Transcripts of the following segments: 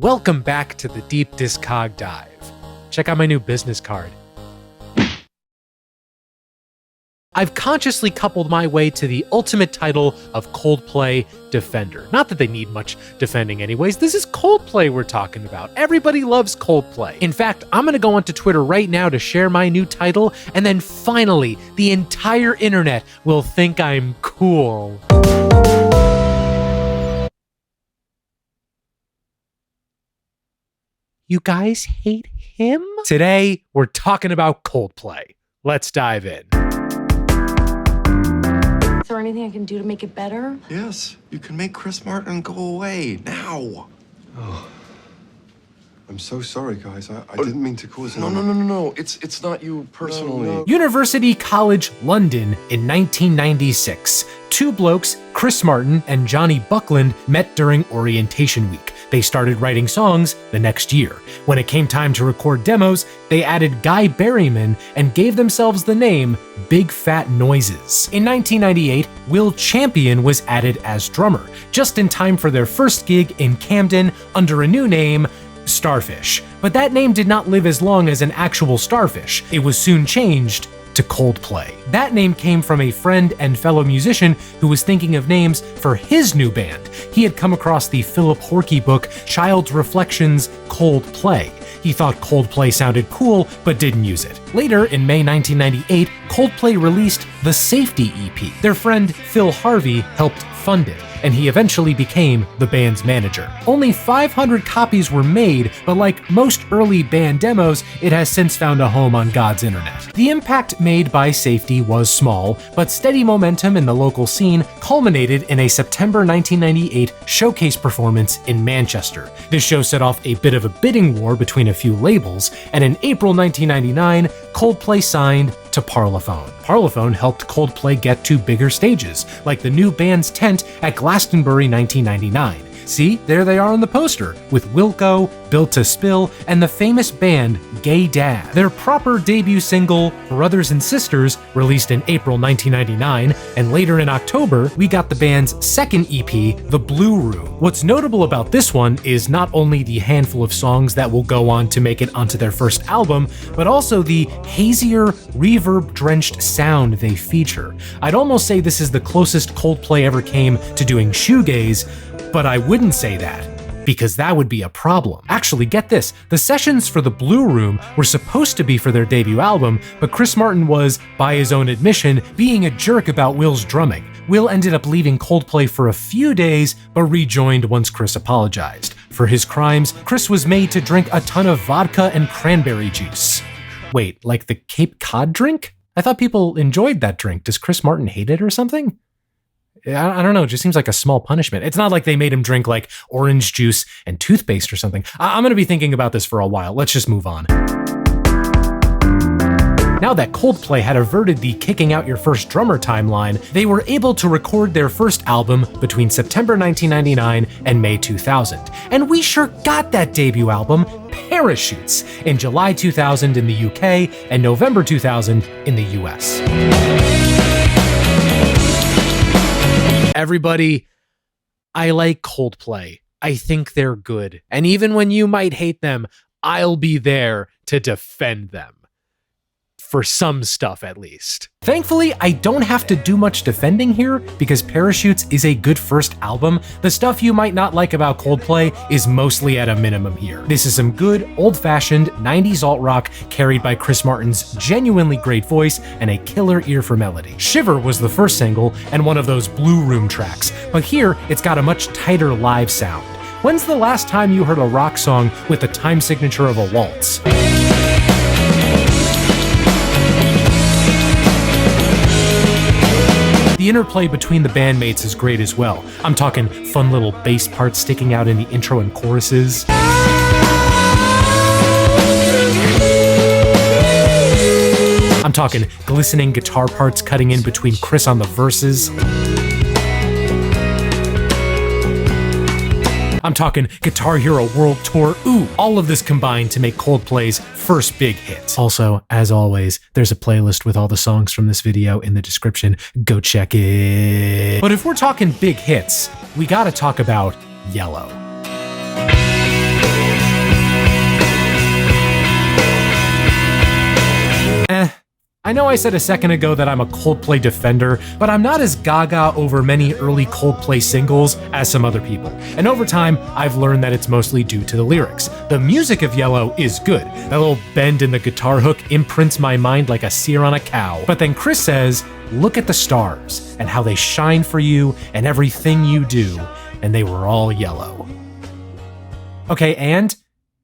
Welcome back to the Deep DISCOG Dive. Check out my new business card. I've consciously coupled my way to the ultimate title of Coldplay Defender. Not that they need much defending anyways, this is Coldplay we're talking about. Everybody loves Coldplay. In fact, I'm gonna go onto Twitter right now to share my new title, and then finally, the entire internet will think I'm cool. You guys hate him? Today, we're talking about Coldplay. Let's dive in. Is there anything I can do to make it better? Yes, you can make Chris Martin go away, now. Oh. I'm so sorry, guys. I didn't mean to cause any... No. It's not you personally. No. University College London in 1996. Two blokes, Chris Martin and Johnny Buckland, met during orientation week. They started writing songs the next year. When it came time to record demos, they added Guy Berryman and gave themselves the name Big Fat Noises. In 1998, Will Champion was added as drummer, just in time for their first gig in Camden under a new name, Starfish. But that name did not live as long as an actual Starfish. It was soon changed to Coldplay. That name came from a friend and fellow musician who was thinking of names for his new band. He had come across the Philip Horky book, Child's Reflections, Coldplay. He thought Coldplay sounded cool, but didn't use it. Later, in May 1998, Coldplay released the Safety EP. Their friend Phil Harvey helped fund it, and he eventually became the band's manager. Only 500 copies were made, but like most early band demos, it has since found a home on God's internet. The impact made by Safety was small, but steady momentum in the local scene culminated in a September 1998 showcase performance in Manchester. This show set off a bit of a bidding war between a few labels, and in April 1999, Coldplay signed to Parlophone. Parlophone helped Coldplay get to bigger stages, like the new band's tent at Glastonbury 1999. See, there they are on the poster, with Wilco, Built to Spill, and the famous band Gay Dad. Their proper debut single, Brothers and Sisters, released in April 1999, and later in October, we got the band's second EP, The Blue Room. What's notable about this one is not only the handful of songs that will go on to make it onto their first album, but also the hazier, reverb-drenched sound they feature. I'd almost say this is the closest Coldplay ever came to doing shoegaze, but I wouldn't say that, because that would be a problem. Actually, get this, the sessions for The Blue Room were supposed to be for their debut album, but Chris Martin was, by his own admission, being a jerk about Will's drumming. Will ended up leaving Coldplay for a few days, but rejoined once Chris apologized. For his crimes, Chris was made to drink a ton of vodka and cranberry juice. Wait, like the Cape Cod drink? I thought people enjoyed that drink. Does Chris Martin hate it or something? I don't know, it just seems like a small punishment. It's not like they made him drink like orange juice and toothpaste or something. I'm gonna be thinking about this for a while. Let's just move on. Now that Coldplay had averted the kicking out your first drummer timeline, they were able to record their first album between September 1999 and May 2000. And we sure got that debut album, Parachutes, in July 2000 in the UK and November 2000 in the US. Everybody, I like Coldplay. I think they're good. And even when you might hate them, I'll be there to defend them. For some stuff, at least. Thankfully, I don't have to do much defending here because Parachutes is a good first album. The stuff you might not like about Coldplay is mostly at a minimum here. This is some good, old-fashioned 90s alt-rock carried by Chris Martin's genuinely great voice and a killer ear for melody. Shiver was the first single and one of those Blue Room tracks, but here it's got a much tighter live sound. When's the last time you heard a rock song with the time signature of a waltz? The interplay between the bandmates is great as well. I'm talking fun little bass parts sticking out in the intro and choruses. I'm talking glistening guitar parts cutting in between Chris on the verses. I'm talking Guitar Hero World Tour. Ooh, all of this combined to make Coldplay's first big hit. Also, as always, there's a playlist with all the songs from this video in the description. Go check it. But if we're talking big hits, we gotta talk about Yellow. I know I said a second ago that I'm a Coldplay defender, but I'm not as gaga over many early Coldplay singles as some other people. And over time, I've learned that it's mostly due to the lyrics. The music of Yellow is good. That little bend in the guitar hook imprints my mind like a sear on a cow. But then Chris says, look at the stars and how they shine for you and everything you do, and they were all yellow. Okay, and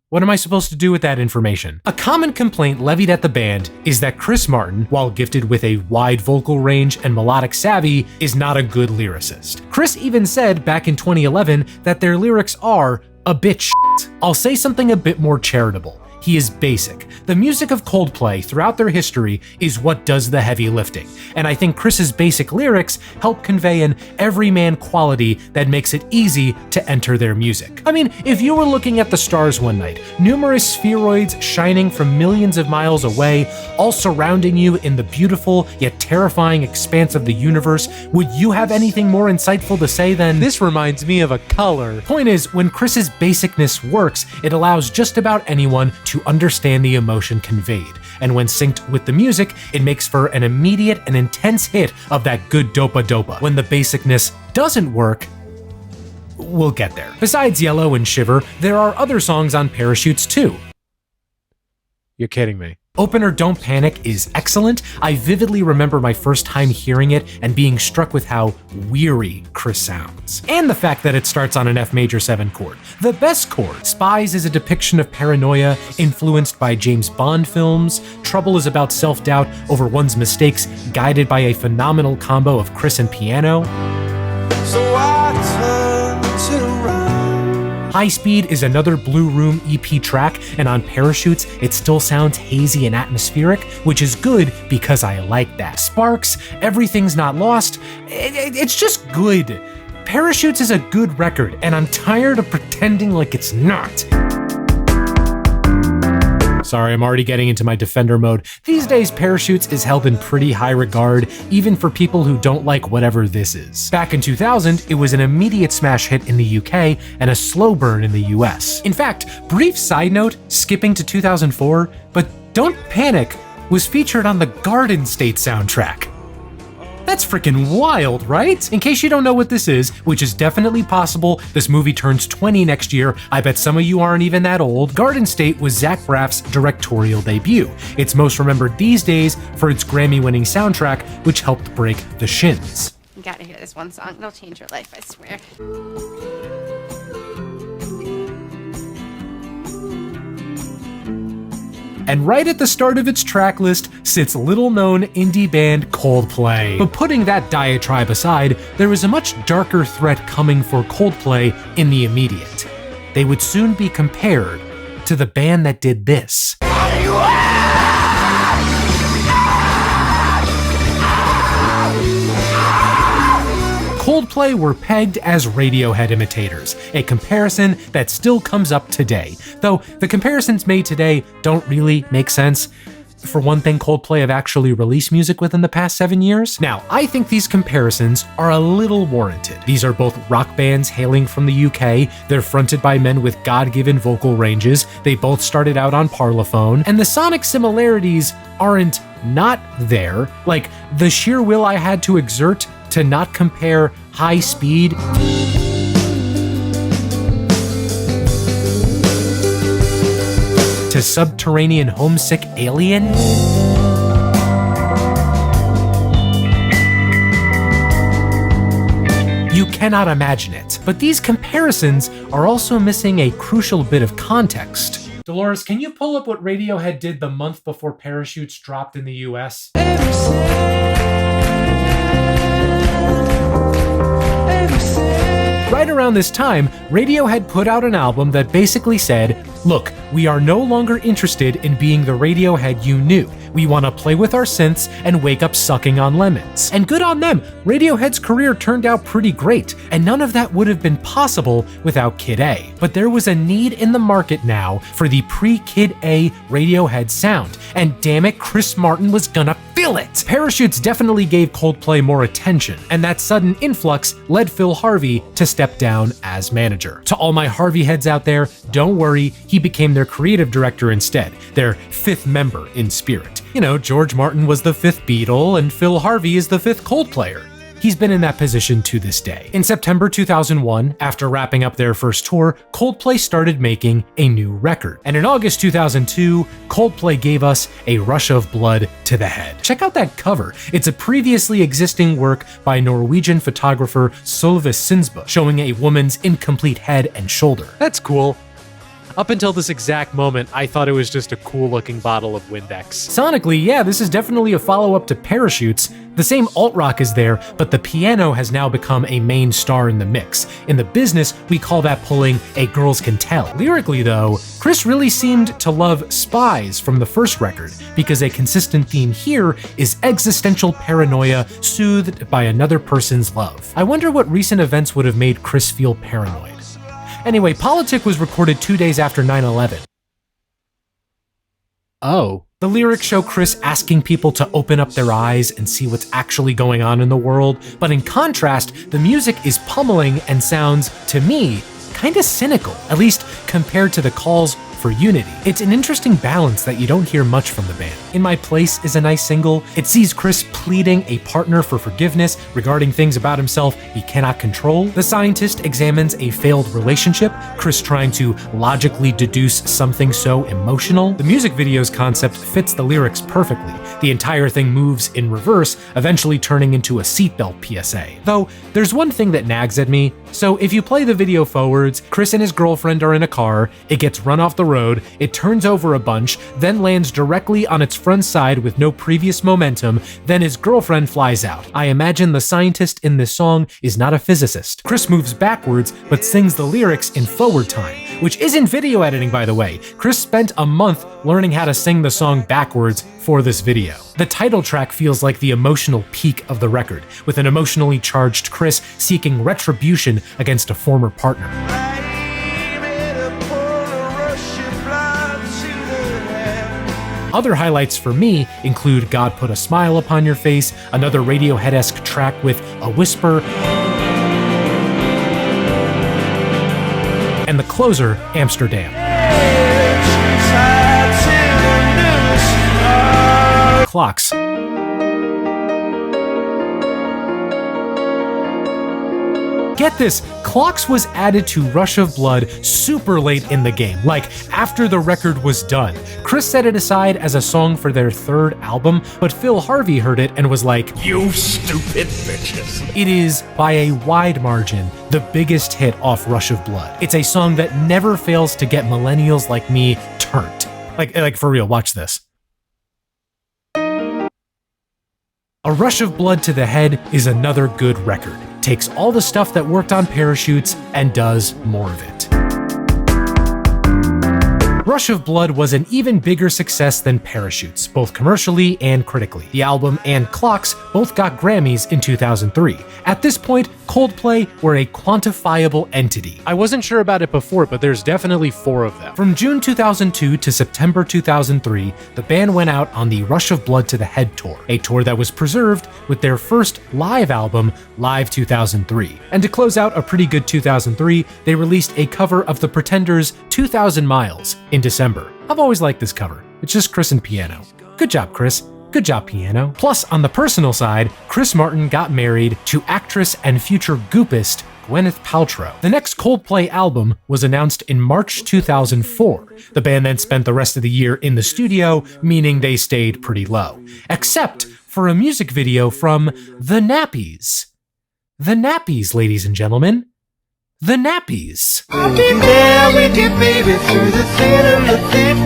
what am I supposed to do with that information? A common complaint levied at the band is that Chris Martin, while gifted with a wide vocal range and melodic savvy, is not a good lyricist. Chris even said back in 2011 that their lyrics are a bit shit. I'll say something a bit more charitable. He is basic. The music of Coldplay throughout their history is what does the heavy lifting, and I think Chris's basic lyrics help convey an everyman quality that makes it easy to enter their music. I mean, if you were looking at the stars one night, numerous spheroids shining from millions of miles away, all surrounding you in the beautiful yet terrifying expanse of the universe, would you have anything more insightful to say than, "This reminds me of a color"? Point is, when Chris's basicness works, it allows just about anyone to understand the emotion conveyed, and when synced with the music, it makes for an immediate and intense hit of that good dopa-dopa. When the basicness doesn't work, we'll get there. Besides Yellow and Shiver, there are other songs on Parachutes too. You're kidding me. Opener Don't Panic is excellent. I vividly remember my first time hearing it and being struck with how weary Chris sounds. And the fact that it starts on an F major 7 chord. The best chord. Spies is a depiction of paranoia influenced by James Bond films. Trouble is about self-doubt over one's mistakes, guided by a phenomenal combo of Chris and piano. So I turn to run. High Speed is another Blue Room EP track, and on Parachutes, it still sounds hazy and atmospheric, which is good because I like that. Sparks, Everything's Not Lost, it's just good. Parachutes is a good record, and I'm tired of pretending like it's not. Sorry, I'm already getting into my defender mode. These days, Parachutes is held in pretty high regard, even for people who don't like whatever this is. Back in 2000, it was an immediate smash hit in the UK and a slow burn in the US. In fact, brief side note, skipping to 2004, but Don't Panic was featured on the Garden State soundtrack. That's freaking wild, right? In case you don't know what this is, which is definitely possible, this movie turns 20 next year, I bet some of you aren't even that old, Garden State was Zach Braff's directorial debut. It's most remembered these days for its Grammy-winning soundtrack, which helped break the Shins. You gotta hear this one song, it'll change your life, I swear. And right at the start of its track list sits little-known indie band Coldplay. But putting that diatribe aside, there was a much darker threat coming for Coldplay in the immediate. They would soon be compared to the band that did this. Coldplay were pegged as Radiohead imitators, a comparison that still comes up today, though the comparisons made today don't really make sense. For one thing, Coldplay have actually released music within the past 7 years. Now, I think these comparisons are a little warranted. These are both rock bands hailing from the UK, they're fronted by men with God-given vocal ranges, they both started out on Parlophone, and the sonic similarities aren't not there, like the sheer will I had to exert to not compare High Speed to Subterranean Homesick Alien. You cannot imagine it. But these comparisons are also missing a crucial bit of context. Dolores, can you pull up what Radiohead did the month before Parachutes dropped in the US? Right around this time, Radiohead put out an album that basically said, look, we are no longer interested in being the Radiohead you knew. We want to play with our synths and wake up sucking on lemons. And good on them, Radiohead's career turned out pretty great, and none of that would have been possible without Kid A. But there was a need in the market now for the pre-Kid A Radiohead sound, and damn it, Chris Martin was gonna fill feel it! Parachutes definitely gave Coldplay more attention, and that sudden influx led Phil Harvey to step down as manager. To all my Harvey heads out there, don't worry, he became their creative director instead, their fifth member in spirit. You know, George Martin was the fifth Beatle, and Phil Harvey is the fifth Coldplayer. He's been in that position to this day. In September 2001, after wrapping up their first tour, Coldplay started making a new record. And in August 2002, Coldplay gave us A Rush of Blood to the Head. Check out that cover. It's a previously existing work by Norwegian photographer Solveig Sinsbo, showing a woman's incomplete head and shoulder. That's cool. Up until this exact moment, I thought it was just a cool-looking bottle of Windex. Sonically, yeah, this is definitely a follow-up to Parachutes. The same alt-rock is there, but the piano has now become a main star in the mix. In the business, we call that pulling a Girls Can Tell. Lyrically, though, Chris really seemed to love Spies from the first record, because a consistent theme here is existential paranoia soothed by another person's love. I wonder what recent events would have made Chris feel paranoid. Anyway, Politic was recorded 2 days after 9/11. Oh. The lyrics show Chris asking people to open up their eyes and see what's actually going on in the world, but in contrast, the music is pummeling and sounds, to me, kinda cynical, at least compared to the calls for unity. It's an interesting balance that you don't hear much from the band. In My Place is a nice single. It sees Chris pleading a partner for forgiveness regarding things about himself he cannot control. The Scientist examines a failed relationship, Chris trying to logically deduce something so emotional. The music video's concept fits the lyrics perfectly. The entire thing moves in reverse, eventually turning into a seatbelt PSA. Though, there's one thing that nags at me. So if you play the video forwards, Chris and his girlfriend are in a car, it gets run off the road, it turns over a bunch, then lands directly on its front side with no previous momentum, then his girlfriend flies out. I imagine the scientist in this song is not a physicist. Chris moves backwards, but sings the lyrics in forward time, which isn't video editing, by the way. Chris spent a month learning how to sing the song backwards for this video. The title track feels like the emotional peak of the record, with an emotionally charged Chris seeking retribution against a former partner. Other highlights for me include God Put a Smile Upon Your Face, another Radiohead-esque track with a whisper, and the closer, Amsterdam. Clocks. Get this, Clocks was added to Rush of Blood super late in the game, like after the record was done. Chris set it aside as a song for their third album, but Phil Harvey heard it and was like, "You stupid bitches." It is, by a wide margin, the biggest hit off Rush of Blood. It's a song that never fails to get millennials like me turned. Like for real, watch this. A Rush of Blood to the Head is another good record. Takes all the stuff that worked on Parachutes and does more of it. Rush of Blood was an even bigger success than Parachutes, both commercially and critically. The album and Clocks both got Grammys in 2003. At this point, Coldplay were a quantifiable entity. I wasn't sure about it before, but there's definitely 4 of them. From June 2002 to September 2003, the band went out on the Rush of Blood to the Head tour, a tour that was preserved with their first live album, Live 2003. And to close out a pretty good 2003, they released a cover of The Pretenders' 2,000 Miles in December. I've always liked this cover. It's just Chris and piano. Good job, Chris. Good job, piano. Plus, on the personal side, Chris Martin got married to actress and future goopist Gwyneth Paltrow. The next Coldplay album was announced in March 2004. The band then spent the rest of the year in the studio, meaning they stayed pretty low. Except for a music video from The Nappies. The Nappies, ladies and gentlemen. The Nappies. I'll be there with you, baby, through the thin and the thick.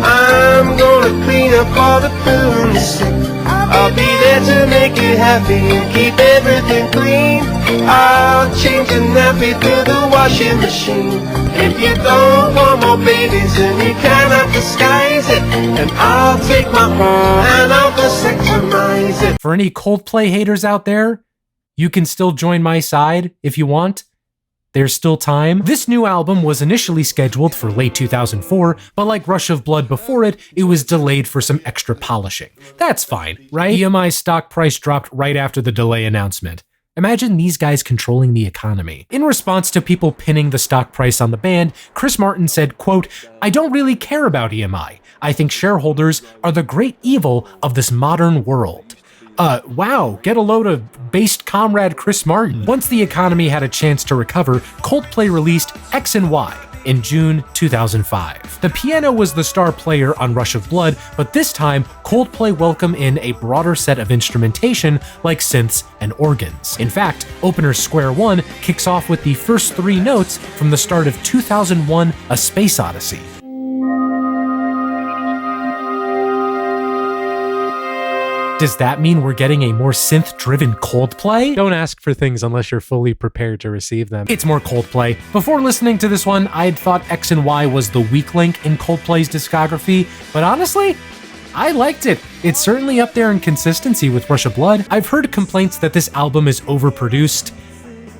I'm gonna clean up all the poo and the sick. I'll be there to make you happy and keep everything clean. I'll change your nappy through the washing machine. If you don't want more babies, then you cannot disguise it. And I'll take my hand and I'll vasectomize it. For any Coldplay haters out there, you can still join my side if you want. There's still time. This new album was initially scheduled for late 2004, but like Rush of Blood before it, it was delayed for some extra polishing. That's fine, right? EMI's stock price dropped right after the delay announcement. Imagine these guys controlling the economy. In response to people pinning the stock price on the band, Chris Martin said, quote, "I don't really care about EMI. I think shareholders are the great evil of this modern world." Wow, get a load of based comrade Chris Martin. Once the economy had a chance to recover, Coldplay released X and Y in June 2005. The piano was the star player on Rush of Blood, but this time, Coldplay welcomed in a broader set of instrumentation like synths and organs. In fact, opener Square One kicks off with the first 3 notes from the start of 2001: A Space Odyssey. Does that mean we're getting a more synth-driven Coldplay? Don't ask for things unless you're fully prepared to receive them. It's more Coldplay. Before listening to this one, I'd thought X and Y was the weak link in Coldplay's discography, but honestly, I liked it. It's certainly up there in consistency with Rush of Blood. I've heard complaints that this album is overproduced.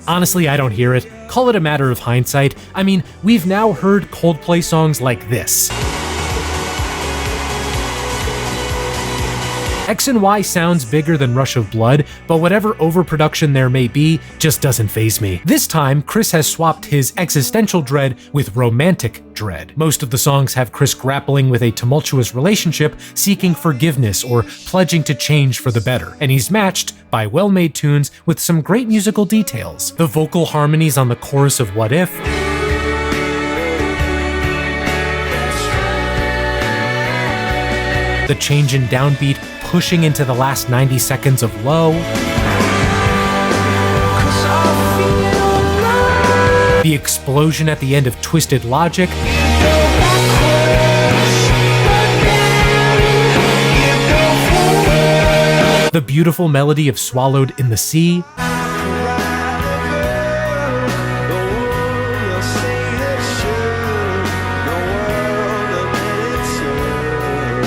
Honestly, I don't hear it. Call it a matter of hindsight. I mean, we've now heard Coldplay songs like this. X and Y sounds bigger than Rush of Blood, but whatever overproduction there may be just doesn't faze me. This time, Chris has swapped his existential dread with romantic dread. Most of the songs have Chris grappling with a tumultuous relationship, seeking forgiveness or pledging to change for the better, and he's matched by well-made tunes with some great musical details. The vocal harmonies on the chorus of What If, the change in downbeat pushing into the last 90 seconds of Low, the explosion at the end of Twisted Logic, the beautiful melody of Swallowed in the Sea,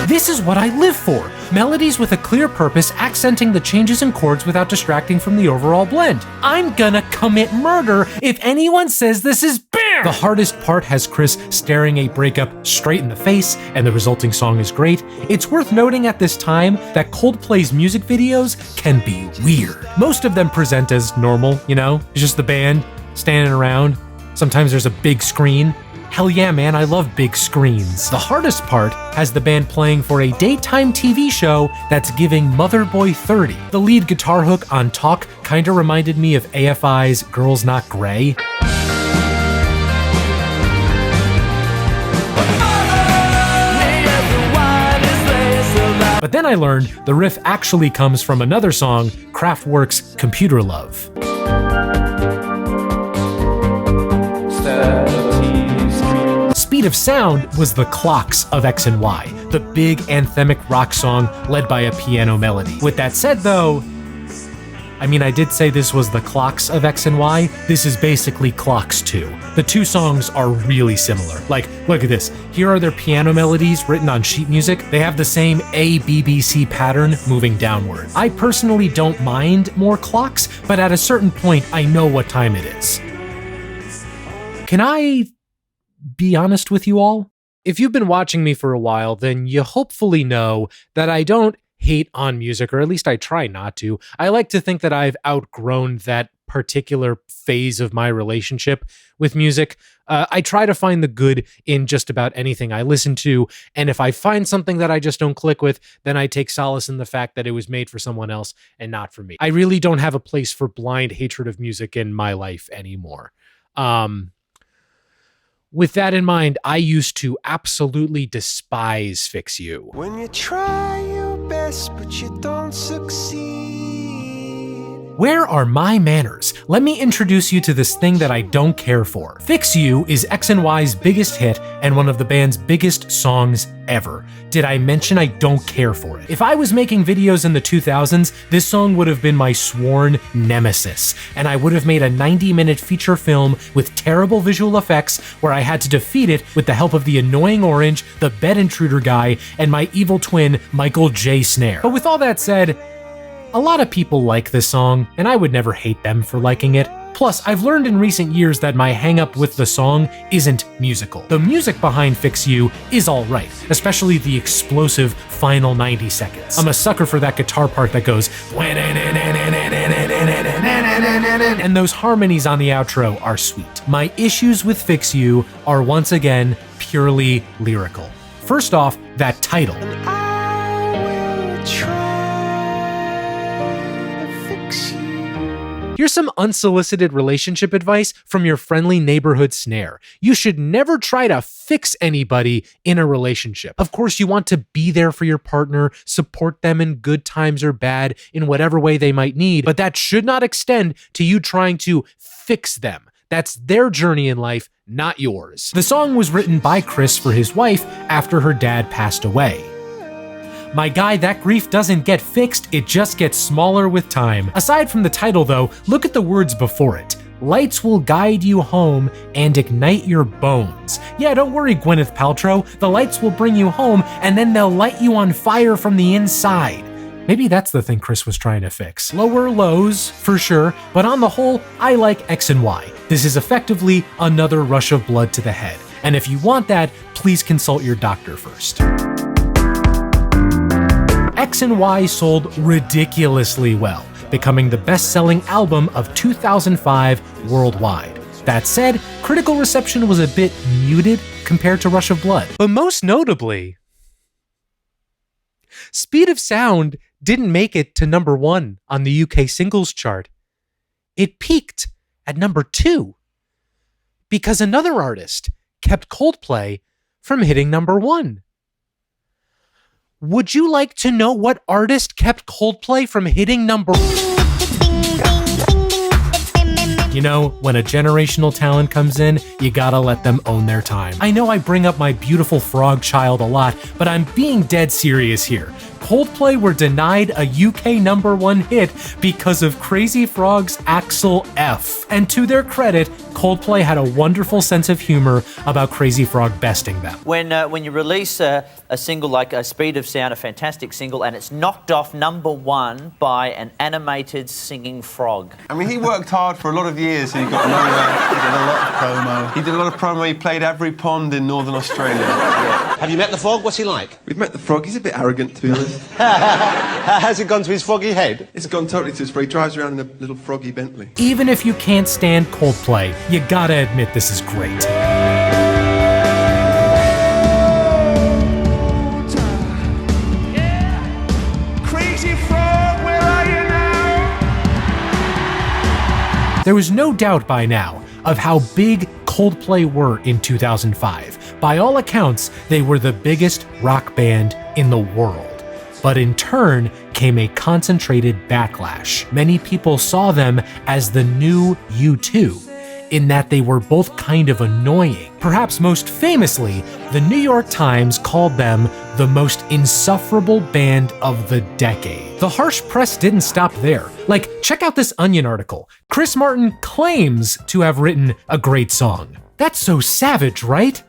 this is what I live for. Melodies with a clear purpose accenting the changes in chords without distracting from the overall blend. I'm gonna commit murder if anyone says this is BAM! The hardest part has Chris staring a breakup straight in the face, and the resulting song is great. It's worth noting at this time that Coldplay's music videos can be weird. Most of them present as normal, you know? It's just the band standing around. Sometimes there's a big screen. Hell yeah, man, I love big screens. The hardest part has the band playing for a daytime TV show that's giving Motherboy 30. The lead guitar hook on Talk kinda reminded me of AFI's Girls Not Grey. But then I learned the riff actually comes from another song, Kraftwerk's Computer Love. Speed of Sound was the clocks of X and Y, the big anthemic rock song led by a piano melody. With that said though, I did say this was the clocks of X and Y. This is basically Clocks 2. The 2 songs are really similar. Like, look at this. Here are their piano melodies written on sheet music. They have the same A-B-B-C pattern moving downward. I personally don't mind more clocks, but at a certain point, I know what time it is. Can I be honest with you all? If you've been watching me for a while, then you hopefully know that I don't hate on music, or at least I try not to. I like to think that I've outgrown that particular phase of my relationship with music. I try to find the good in just about anything I listen to, and if I find something that I just don't click with, then I take solace in the fact that it was made for someone else and not for me. I really don't have a place for blind hatred of music in my life anymore. With that in mind, I used to absolutely despise Fix You. When you try your best, but you don't succeed. Where are my manners? Let me introduce you to this thing that I don't care for. Fix You is X and Y's biggest hit and one of the band's biggest songs ever. Did I mention I don't care for it? If I was making videos in the 2000s, this song would have been my sworn nemesis, and I would have made a 90-minute feature film with terrible visual effects where I had to defeat it with the help of the annoying orange, the bed intruder guy, and my evil twin, Michael J. Snare. But with all that said, a lot of people like this song, and I would never hate them for liking it. Plus, I've learned in recent years that my hang-up with the song isn't musical. The music behind Fix You is alright, especially the explosive final 90 seconds. I'm a sucker for that guitar part that goes and those harmonies on the outro are sweet. My issues with Fix You are once again purely lyrical. First off, that title. Here's some unsolicited relationship advice from your friendly neighborhood Snare. You should never try to fix anybody in a relationship. Of course, you want to be there for your partner, support them in good times or bad, in whatever way they might need, but that should not extend to you trying to fix them. That's their journey in life, not yours. The song was written by Chris for his wife after her dad passed away. My guy, that grief doesn't get fixed, it just gets smaller with time. Aside from the title though, look at the words before it. Lights will guide you home and ignite your bones. Yeah, don't worry, Gwyneth Paltrow, the lights will bring you home and then they'll light you on fire from the inside. Maybe that's the thing Chris was trying to fix. Lower lows, for sure, but on the whole, I like X and Y. This is effectively another rush of blood to the head. And if you want that, please consult your doctor first. X and Y sold ridiculously well, becoming the best-selling album of 2005 worldwide. That said, critical reception was a bit muted compared to Rush of Blood. But most notably, Speed of Sound didn't make it to number 1 on the UK singles chart. It peaked at number 2 because another artist kept Coldplay from hitting number 1. Would you like to know what artist kept Coldplay from hitting number 1? You know, when a generational talent comes in, you gotta let them own their time. I know I bring up my beautiful frog child a lot, but I'm being dead serious here. Coldplay were denied a UK number 1 hit because of Crazy Frog's Axel F. And to their credit, Coldplay had a wonderful sense of humor about Crazy Frog besting them. When you release a single like Speed of Sound, a fantastic single, and it's knocked off number 1 by an animated singing frog. I mean, he worked hard for a lot of years and he got nowhere. He did a lot of promo. He did a lot of promo. He played every pond in Northern Australia. Yeah. Have you met the frog? What's he like? We've met the frog. He's a bit arrogant, to be honest. Has it gone to his froggy head? It's gone totally to his frog. He drives around in a little froggy Bentley. Even if you can't stand Coldplay, you gotta admit this is great. Crazy Frog, where are you now? There was no doubt by now of how big Coldplay were in 2005. By all accounts, they were the biggest rock band in the world. But in turn came a concentrated backlash. Many people saw them as the new U2, in that they were both kind of annoying. Perhaps most famously, the New York Times called them the most insufferable band of the decade. The harsh press didn't stop there. Like, check out this Onion article. Chris Martin claims to have written a great song. That's so savage, right?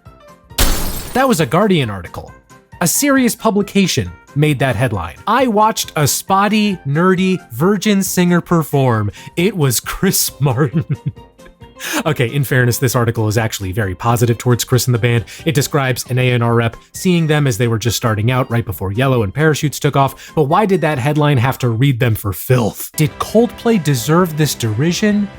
That was a Guardian article. A serious publication made that headline. I watched a spotty, nerdy, virgin singer perform. It was Chris Martin. Okay, in fairness, this article is actually very positive towards Chris and the band. It describes an A&R rep seeing them as they were just starting out right before Yellow and Parachutes took off, but why did that headline have to read them for filth? Did Coldplay deserve this derision?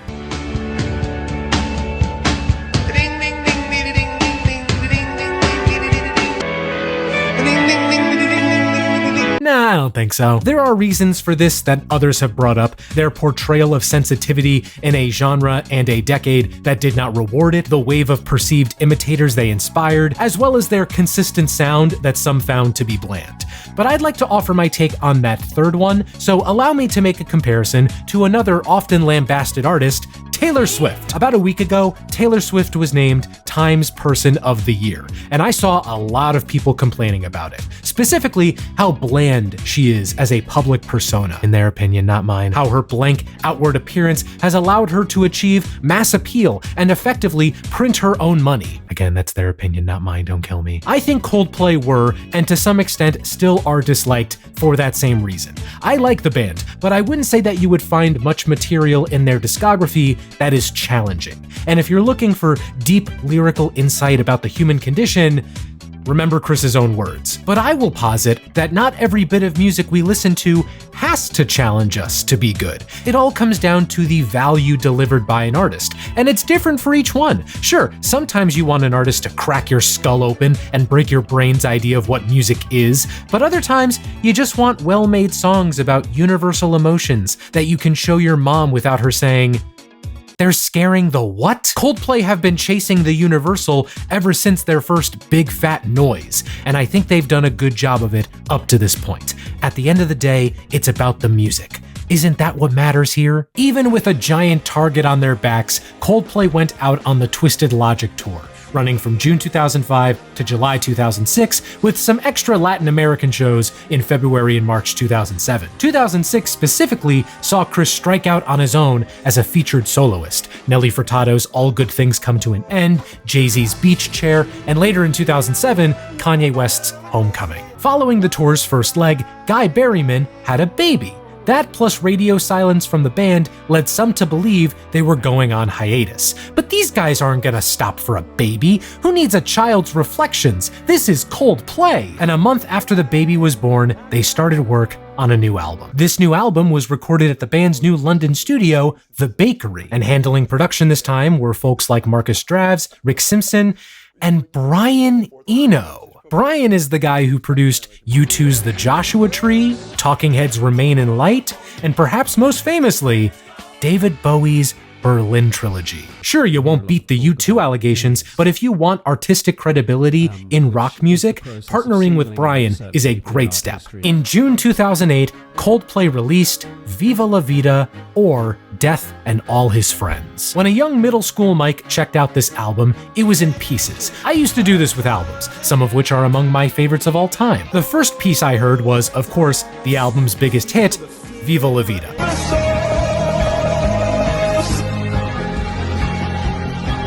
Nah, I don't think so. There are reasons for this that others have brought up. Their portrayal of sensitivity in a genre and a decade that did not reward it, the wave of perceived imitators they inspired, as well as their consistent sound that some found to be bland. But I'd like to offer my take on that third one, so allow me to make a comparison to another often lambasted artist, Taylor Swift. About a week ago, Taylor Swift was named Time's Person of the Year, and I saw a lot of people complaining about it. Specifically, how bland she is as a public persona, in their opinion, not mine. How her blank outward appearance has allowed her to achieve mass appeal and effectively print her own money. Again, that's their opinion, not mine, don't kill me. I think Coldplay were, and to some extent still are, disliked for that same reason. I like the band, but I wouldn't say that you would find much material in their discography that is challenging. And if you're looking for deep lyrical insight about the human condition, remember Chris's own words. But I will posit that not every bit of music we listen to has to challenge us to be good. It all comes down to the value delivered by an artist, and it's different for each one. Sure, sometimes you want an artist to crack your skull open and break your brain's idea of what music is, but other times you just want well-made songs about universal emotions that you can show your mom without her saying, "They're scaring the what?" Coldplay have been chasing the universal ever since their first Big Fat Noise, and I think they've done a good job of it up to this point. At the end of the day, it's about the music. Isn't that what matters here? Even with a giant target on their backs, Coldplay went out on the Twisted Logic tour, running from June 2005 to July 2006, with some extra Latin American shows in February and March 2007. 2006 specifically saw Chris strike out on his own as a featured soloist. Nelly Furtado's All Good Things Come to an End, Jay-Z's Beach Chair, and later in 2007, Kanye West's Homecoming. Following the tour's first leg, Guy Berryman had a baby. That plus radio silence from the band led some to believe they were going on hiatus. But these guys aren't gonna stop for a baby. Who needs a child's reflections? This is Coldplay. And a month after the baby was born, they started work on a new album. This new album was recorded at the band's new London studio, The Bakery, and handling production this time were folks like Marcus Draves, Rick Simpson, and Brian Eno. Brian is the guy who produced U2's The Joshua Tree, Talking Heads' Remain in Light, and perhaps most famously, David Bowie's Berlin Trilogy. Sure, you won't beat the U2 allegations, but if you want artistic credibility in rock music, partnering with Brian is a great step. In June 2008, Coldplay released Viva La Vida, or Death and All His Friends. When a young middle school Mike checked out this album, it was in pieces. I used to do this with albums, some of which are among my favorites of all time. The first piece I heard was, of course, the album's biggest hit, Viva La Vida.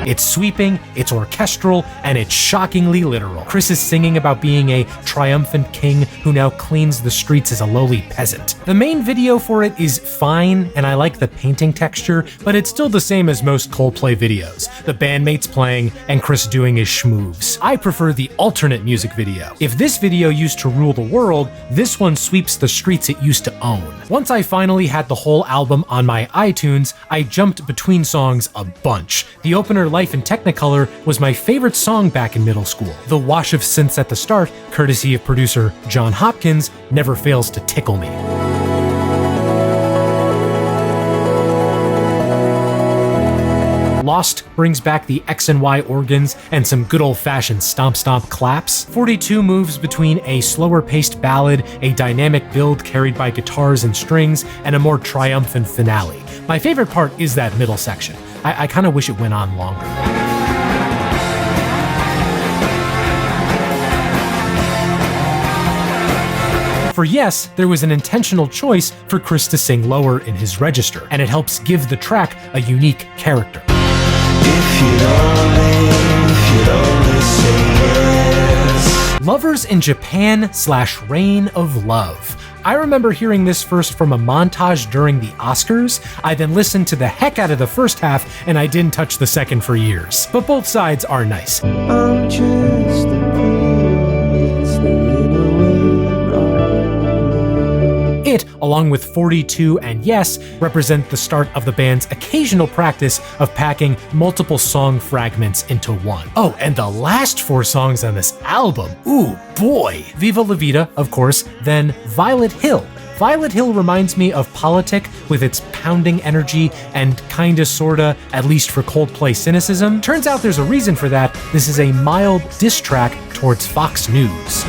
It's sweeping, it's orchestral, and it's shockingly literal. Chris is singing about being a triumphant king who now cleans the streets as a lowly peasant. The main video for it is fine, and I like the painting texture, but it's still the same as most Coldplay videos. The bandmates playing, and Chris doing his schmoves. I prefer the alternate music video. If this video used to rule the world, this one sweeps the streets it used to own. Once I finally had the whole album on my iTunes, I jumped between songs a bunch. The opener, Life in Technicolor, was my favorite song back in middle school. The wash of synths at the start, courtesy of producer John Hopkins, never fails to tickle me. Lost brings back the X and Y organs and some good old-fashioned stomp-stomp claps. 42 moves between a slower-paced ballad, a dynamic build carried by guitars and strings, and a more triumphant finale. My favorite part is that middle section. I kind of wish it went on longer. For Yes, there was an intentional choice for Chris to sing lower in his register, and it helps give the track a unique character. If you'd only say yes. Lovers in Japan / Reign of Love. I remember hearing this first from a montage during the Oscars. I then listened to the heck out of the first half, and I didn't touch the second for years. But both sides are nice. I'm just a prince living away. It, along with 42 and Yes, represent the start of the band's occasional practice of packing multiple song fragments into one. Oh, and the last 4 songs on this album, ooh boy! Viva La Vida, of course, then Violet Hill. Violet Hill reminds me of Politic with its pounding energy and kinda sorta, at least for Coldplay cynicism. Turns out there's a reason for that. This is a mild diss track towards Fox News.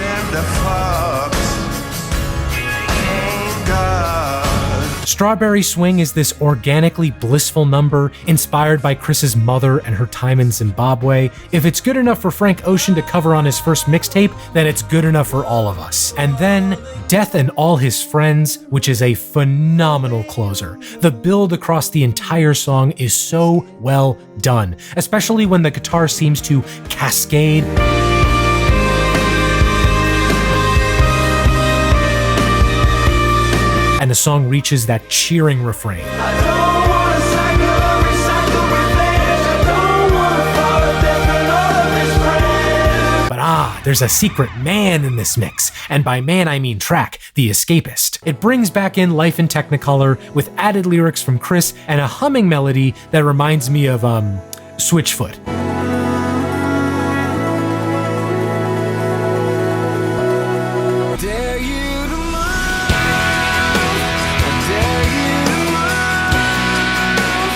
Strawberry Swing is this organically blissful number inspired by Chris's mother and her time in Zimbabwe. If it's good enough for Frank Ocean to cover on his first mixtape, then it's good enough for all of us. And then Death and All His Friends, which is a phenomenal closer. The build across the entire song is so well done, especially when the guitar seems to cascade. And the song reaches that cheering refrain. I don't wanna There's a secret man in this mix, and by man I mean track, The Escapist. It brings back in Life in Technicolor with added lyrics from Chris and a humming melody that reminds me of, Switchfoot.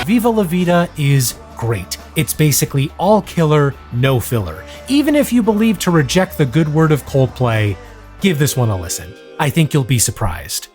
Viva La Vida is great. It's basically all killer, no filler. Even if you believe to reject the good word of Coldplay, give this one a listen. I think you'll be surprised.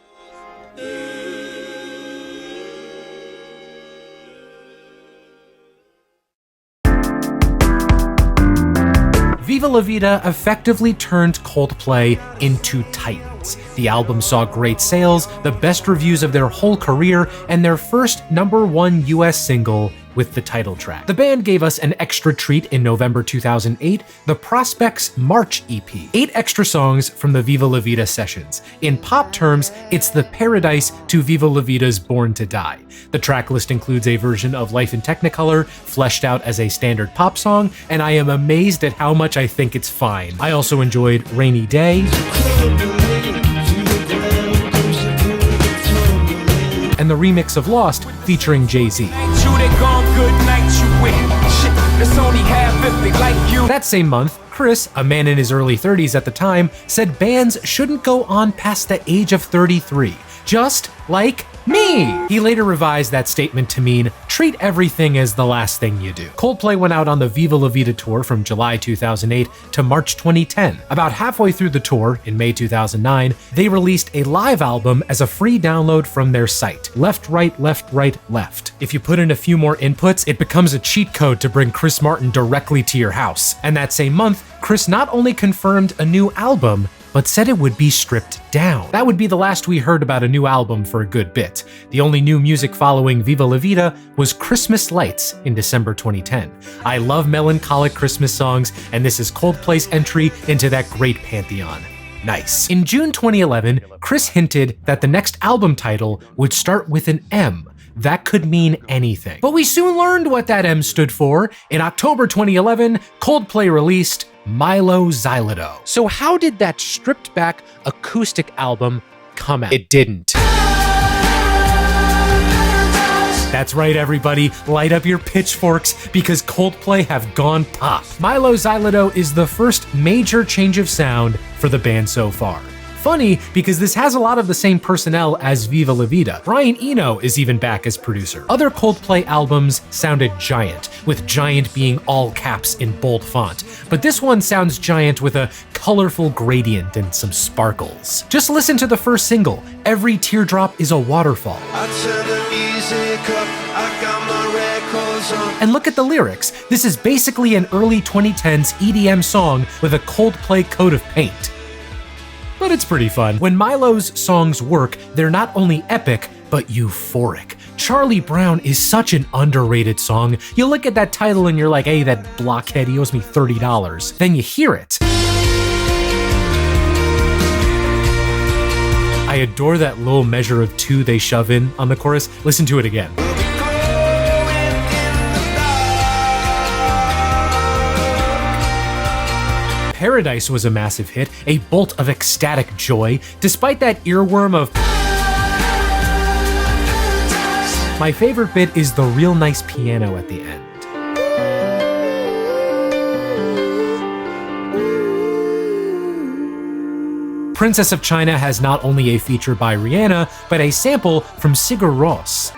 Viva La Vida effectively turned Coldplay into titans. The album saw great sales, the best reviews of their whole career, and their first #1 US single with the title track. The band gave us an extra treat in November 2008, the Prospects March EP. 8 extra songs from the Viva La Vida sessions. In pop terms, it's the paradise to Viva La Vida's Born to Die. The track list includes a version of Life in Technicolor, fleshed out as a standard pop song, and I am amazed at how much I think it's fine. I also enjoyed Rainy Day, and the remix of Lost featuring Jay-Z. That same month, Chris, a man in his early 30s at the time, said bands shouldn't go on past the age of 33, just like me. He later revised that statement to mean, treat everything as the last thing you do. Coldplay went out on the Viva La Vida tour from July 2008 to March 2010. About halfway through the tour, in May 2009, they released a live album as a free download from their site. Left, right, left. If you put in a few more inputs, it becomes a cheat code to bring Chris Martin directly to your house. And that same month, Chris not only confirmed a new album, but said it would be stripped down. That would be the last we heard about a new album for a good bit. The only new music following Viva La Vida was Christmas Lights in December 2010. I love melancholic Christmas songs, and this is Coldplay's entry into that great pantheon. Nice. In June 2011, Chris hinted that the next album title would start with an M. That could mean anything. But we soon learned what that M stood for. In October 2011, Coldplay released Mylo Xyloto. So how did that stripped back acoustic album come out? It didn't. That's right, everybody, light up your pitchforks because Coldplay have gone pop. Mylo Xyloto is the first major change of sound for the band so far. Funny, because this has a lot of the same personnel as Viva La Vida. Brian Eno is even back as producer. Other Coldplay albums sounded giant, with giant being all caps in bold font. But this one sounds giant with a colorful gradient and some sparkles. Just listen to the first single, Every Teardrop is a Waterfall. And look at the lyrics. This is basically an early 2010s EDM song with a Coldplay coat of paint. But it's pretty fun. When Mylo's songs work, they're not only epic, but euphoric. Charlie Brown is such an underrated song. You look at that title and you're like, hey, that blockhead, he owes me $30. Then you hear it. I adore that little measure of 2 they shove in on the chorus. Listen to it again. Paradise was a massive hit, a bolt of ecstatic joy, despite that earworm of... My favorite bit is the real nice piano at the end. Princess of China has not only a feature by Rihanna, but a sample from Sigur Rós.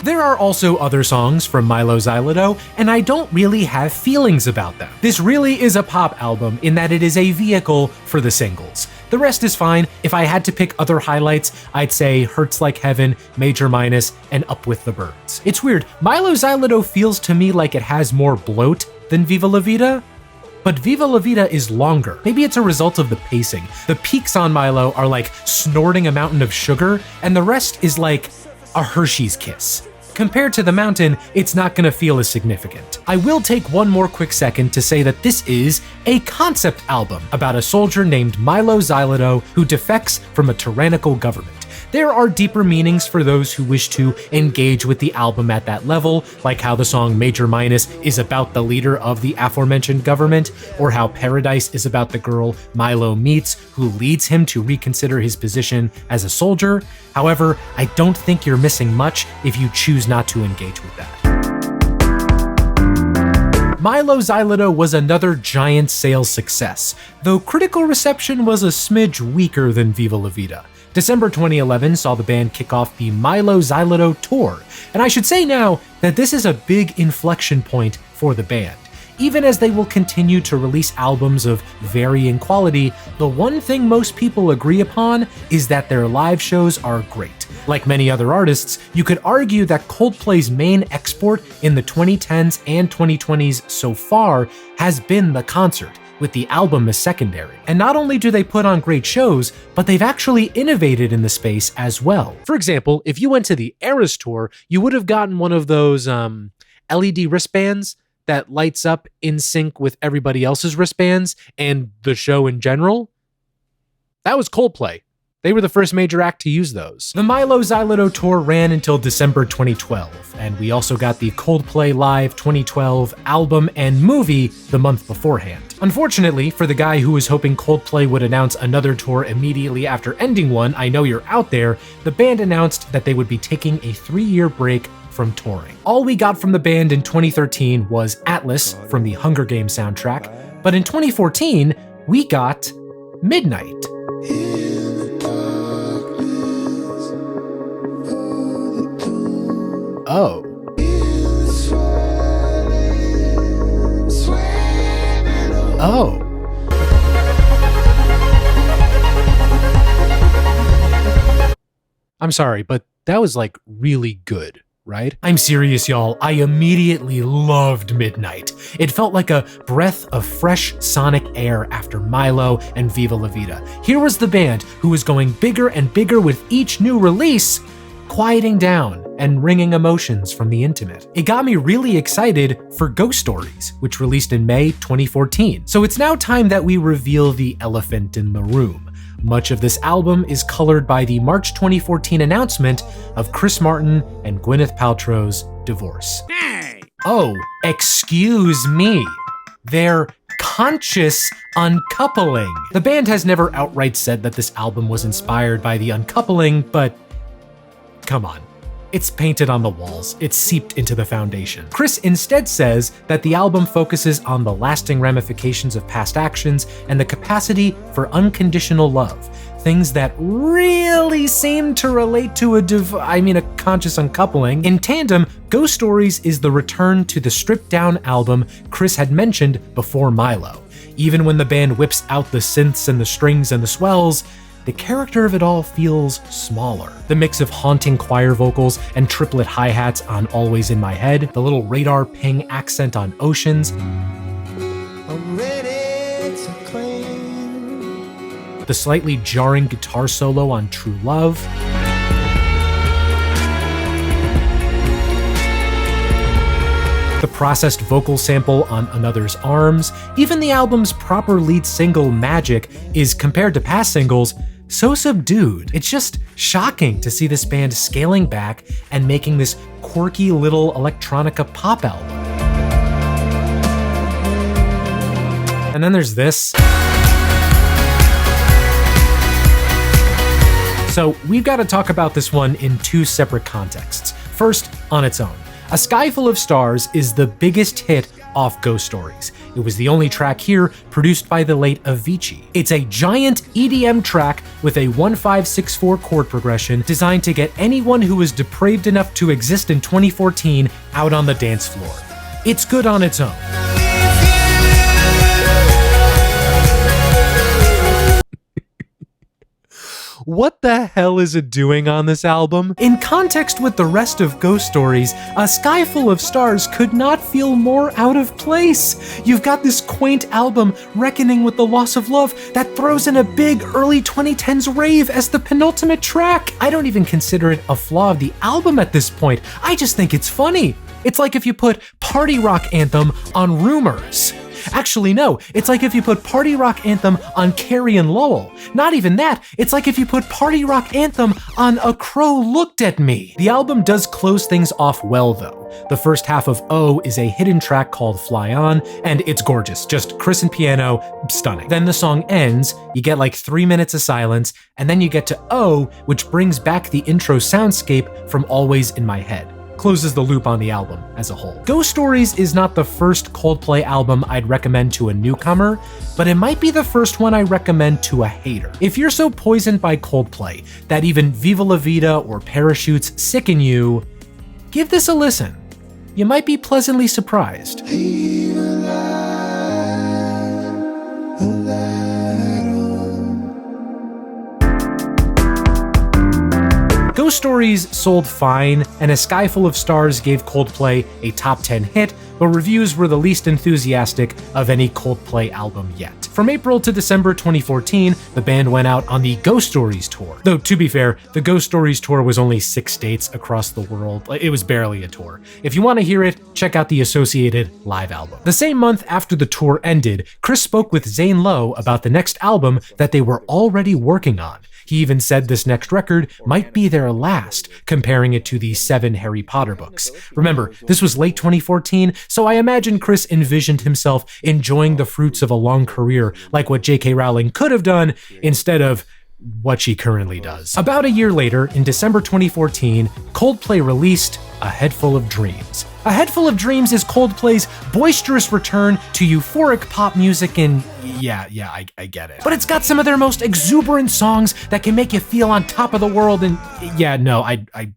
There are also other songs from Mylo Xyloto, and I don't really have feelings about them. This really is a pop album in that it is a vehicle for the singles. The rest is fine. If I had to pick other highlights, I'd say Hurts Like Heaven, Major Minus, and Up With The Birds. It's weird, Mylo Xyloto feels to me like it has more bloat than Viva La Vida, but Viva La Vida is longer. Maybe it's a result of the pacing. The peaks on Mylo are like snorting a mountain of sugar, and the rest is like a Hershey's Kiss. Compared to The Mountain, it's not gonna feel as significant. I will take one more quick second to say that this is a concept album about a soldier named Mylo Xyloto who defects from a tyrannical government. There are deeper meanings for those who wish to engage with the album at that level, like how the song Major Minus is about the leader of the aforementioned government, or how Paradise is about the girl Mylo meets who leads him to reconsider his position as a soldier. However, I don't think you're missing much if you choose not to engage with that. Mylo Xyloto was another giant sales success, though critical reception was a smidge weaker than Viva La Vida. December 2011 saw the band kick off the Mylo Xyloto tour, and I should say now that this is a big inflection point for the band. Even as they will continue to release albums of varying quality, the one thing most people agree upon is that their live shows are great. Like many other artists, you could argue that Coldplay's main export in the 2010s and 2020s so far has been the concert, with the album as secondary. And not only do they put on great shows, but they've actually innovated in the space as well. For example, if you went to the Eras tour, you would have gotten one of those LED wristbands that lights up in sync with everybody else's wristbands and the show in general. That was Coldplay. They were the first major act to use those. The Mylo Xyloto tour ran until December 2012, and we also got the Coldplay Live 2012 album and movie the month beforehand. Unfortunately, for the guy who was hoping Coldplay would announce another tour immediately after ending one, I Know You're Out There, the band announced that they would be taking a 3-year break from touring. All we got from the band in 2013 was Atlas from the Hunger Games soundtrack, but in 2014, we got Midnight. Oh. Oh. I'm sorry, but that was like really good, right? I'm serious, y'all. I immediately loved Midnight. It felt like a breath of fresh sonic air after Mylo and Viva La Vida. Here was the band who was going bigger and bigger with each new release, quieting down and wringing emotions from the intimate. It got me really excited for Ghost Stories, which released in May 2014. So it's now time that we reveal the elephant in the room. Much of this album is colored by the March 2014 announcement of Chris Martin and Gwyneth Paltrow's divorce. Hey! Oh, excuse me. They're conscious uncoupling. The band has never outright said that this album was inspired by the uncoupling, but come on. It's painted on the walls. It's seeped into the foundation. Chris instead says that the album focuses on the lasting ramifications of past actions and the capacity for unconditional love, things that really seem to relate to a conscious uncoupling. In tandem, Ghost Stories is the return to the stripped-down album Chris had mentioned before Mylo. Even when the band whips out the synths and the strings and the swells, the character of it all feels smaller. The mix of haunting choir vocals and triplet hi-hats on Always in My Head, the little radar ping accent on Oceans, I'm ready to claim. The slightly jarring guitar solo on True Love, the processed vocal sample on Another's Arms. Even the album's proper lead single, Magic, is, compared to past singles, so subdued. It's just shocking to see this band scaling back and making this quirky little electronica pop album. And then there's this. So we've got to talk about this one in two separate contexts. First, on its own. A Sky Full of Stars is the biggest hit off Ghost Stories. It was the only track here produced by the late Avicii. It's a giant EDM track with a 1-5-6-4 chord progression designed to get anyone who was depraved enough to exist in 2014 out on the dance floor. It's good on its own. What the hell is it doing on this album? In context with the rest of Ghost Stories, A Sky Full of Stars could not feel more out of place. You've got this quaint album reckoning with the loss of love that throws in a big early 2010s rave as the penultimate track. I don't even consider it a flaw of the album at this point. I just think it's funny. It's like if you put Party Rock Anthem on Rumors. Actually, no, it's like if you put Party Rock Anthem on Carrie and Lowell. Not even that, it's like if you put Party Rock Anthem on A Crow Looked at Me. The album does close things off well though. The first half of O is a hidden track called Fly On, and it's gorgeous, just Chris and piano, stunning. Then the song ends, you get like 3 minutes of silence, and then you get to O, which brings back the intro soundscape from Always in My Head. Closes the loop on the album as a whole. Ghost Stories is not the first Coldplay album I'd recommend to a newcomer, but it might be the first one I recommend to a hater. If you're so poisoned by Coldplay that even Viva La Vida or Parachutes sicken you, give this a listen. You might be pleasantly surprised. Ghost Stories sold fine, and A Sky Full of Stars gave Coldplay a top 10 hit, but reviews were the least enthusiastic of any Coldplay album yet. From April to December 2014, the band went out on the Ghost Stories tour. Though, to be fair, the Ghost Stories tour was only 6 dates across the world. It was barely a tour. If you want to hear it, check out the associated live album. The same month after the tour ended, Chris spoke with Zane Lowe about the next album that they were already working on. He even said this next record might be their last, comparing it to the 7 Harry Potter books. Remember, this was late 2014, so I imagine Chris envisioned himself enjoying the fruits of a long career like what J.K. Rowling could have done instead of what she currently does. About a year later, in December 2014, Coldplay released A Head Full of Dreams. A Head Full of Dreams is Coldplay's boisterous return to euphoric pop music and I get it. But it's got some of their most exuberant songs that can make you feel on top of the world and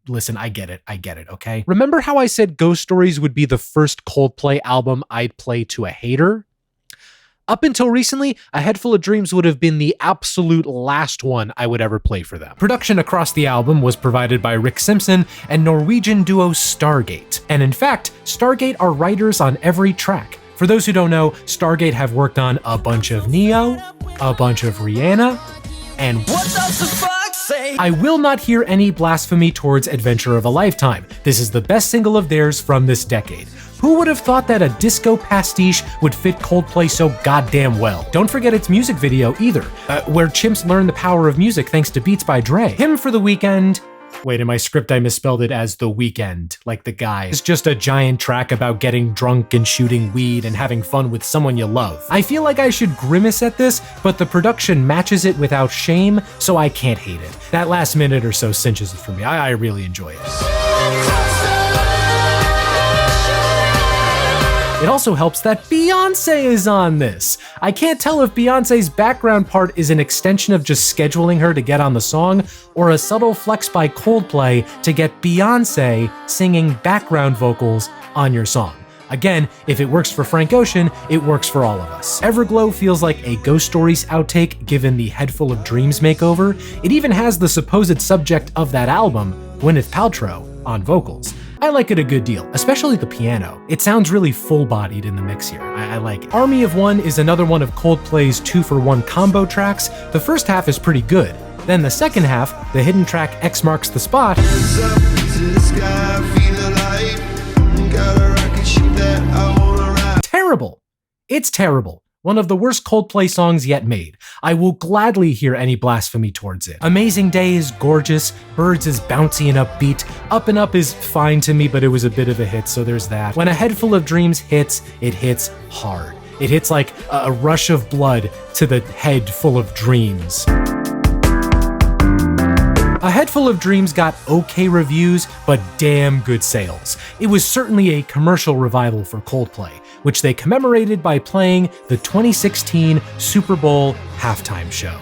listen, I get it, okay? Remember how I said Ghost Stories would be the first Coldplay album I'd play to a hater? Up until recently, A Head Full of Dreams would have been the absolute last one I would ever play for them. Production across the album was provided by Rick Simpson and Norwegian duo Stargate. And in fact, Stargate are writers on every track. For those who don't know, Stargate have worked on a bunch of Neo, a bunch of Rihanna, and what does the fuck say? I will not hear any blasphemy towards Adventure of a Lifetime. This is the best single of theirs from this decade. Who would have thought that a disco pastiche would fit Coldplay so goddamn well? Don't forget its music video either, where chimps learn the power of music thanks to Beats by Dre. Hymn for the Weekend. Wait, in my script I misspelled it as The Weekend, like the guy. It's just a giant track about getting drunk and shooting weed and having fun with someone you love. I feel like I should grimace at this, but the production matches it without shame, so I can't hate it. That last minute or so cinches it for me. I really enjoy it. It also helps that Beyoncé is on this. I can't tell if Beyoncé's background part is an extension of just scheduling her to get on the song, or a subtle flex by Coldplay to get Beyoncé singing background vocals on your song. Again, if it works for Frank Ocean, it works for all of us. Everglow feels like a Ghost Stories outtake given the Head Full of Dreams makeover. It even has the supposed subject of that album, Gwyneth Paltrow, on vocals. I like it a good deal, especially the piano. It sounds really full-bodied in the mix here. I like it. Army of One is another one of Coldplay's 2-for-1 combo tracks. The first half is pretty good. Then the second half, the hidden track X Marks the Spot, terrible. It's terrible. One of the worst Coldplay songs yet made. I will gladly hear any blasphemy towards it. Amazing Day is gorgeous, Birds is bouncy and upbeat, Up and Up is fine to me, but it was a bit of a hit, so there's that. When A Head Full of Dreams hits, it hits hard. It hits like a rush of blood to the head full of dreams. A Head Full of Dreams got okay reviews, but damn good sales. It was certainly a commercial revival for Coldplay, which they commemorated by playing the 2016 Super Bowl halftime show.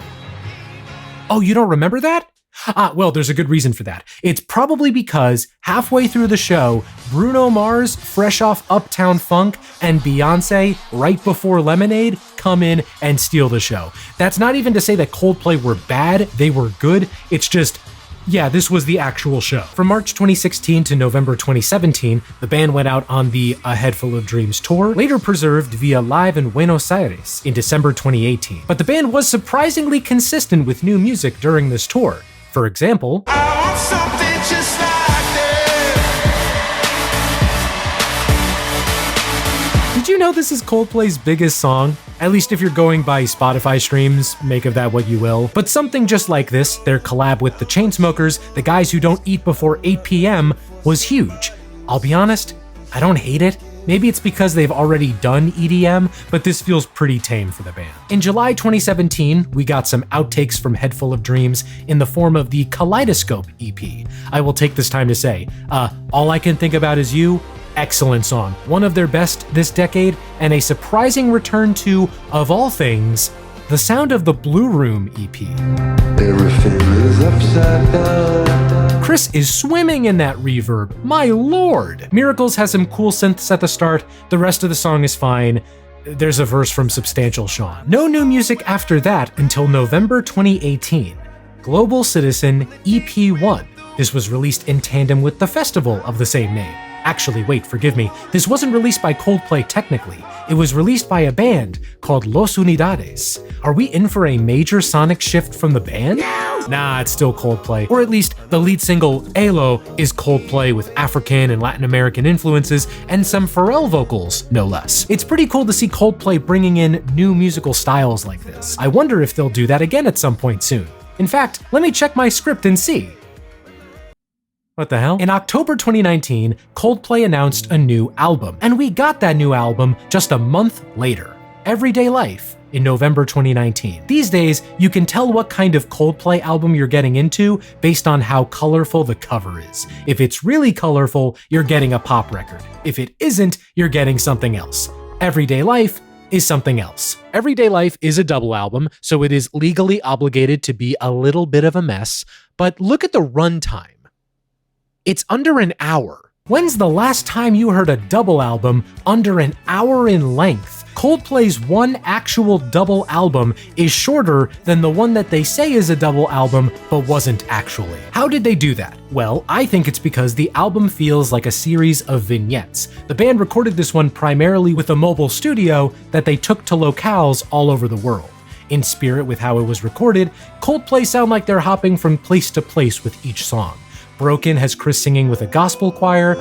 Oh, you don't remember that? Well, there's a good reason for that. It's probably because halfway through the show, Bruno Mars, fresh off Uptown Funk, and Beyoncé, right before Lemonade, come in and steal the show. That's not even to say that Coldplay were bad, they were good, it's just, yeah, this was the actual show. From March 2016 to November 2017, the band went out on the A Head Full of Dreams tour, later preserved via Live in Buenos Aires in December 2018. But the band was surprisingly consistent with new music during this tour. For example, I want something just like this. did you know this is Coldplay's biggest song? At least if you're going by Spotify streams, make of that what you will. But something just like this, their collab with the Chainsmokers, the guys who don't eat before 8 p.m., was huge. I'll be honest, I don't hate it. Maybe it's because they've already done EDM, but this feels pretty tame for the band. In July 2017, we got some outtakes from Head Full of Dreams in the form of the Kaleidoscope EP. I will take this time to say, All I Can Think About Is You, excellent song. One of their best this decade, and a surprising return to, of all things, the sound of the Blue Room EP. Everything is upside down. Chris is swimming in that reverb, my lord! Miracles has some cool synths at the start, the rest of the song is fine. There's a verse from Substantial Sean. No new music after that until November 2018. Global Citizen EP1. This was released in tandem with the festival of the same name. Actually, wait, forgive me, this wasn't released by Coldplay technically. It was released by a band called Los Unidades. Are we in for a major sonic shift from the band? Nah, it's still Coldplay. Or at least the lead single, Elo, is Coldplay with African and Latin American influences and some Pharrell vocals, no less. It's pretty cool to see Coldplay bringing in new musical styles like this. I wonder if they'll do that again at some point soon. In fact, let me check my script and see. What the hell? In October 2019, Coldplay announced a new album, and we got that new album just a month later, Everyday Life, in November 2019. These days, you can tell what kind of Coldplay album you're getting into based on how colorful the cover is. If it's really colorful, you're getting a pop record. If it isn't, you're getting something else. Everyday Life is something else. Everyday Life is a double album, so it is legally obligated to be a little bit of a mess, but look at the runtime. It's under an hour. When's the last time you heard a double album under an hour in length? Coldplay's one actual double album is shorter than the one that they say is a double album, but wasn't actually. How did they do that? Well, I think it's because the album feels like a series of vignettes. The band recorded this one primarily with a mobile studio that they took to locales all over the world. In spirit with how it was recorded, Coldplay sound like they're hopping from place to place with each song. Broken has Chris singing with a gospel choir.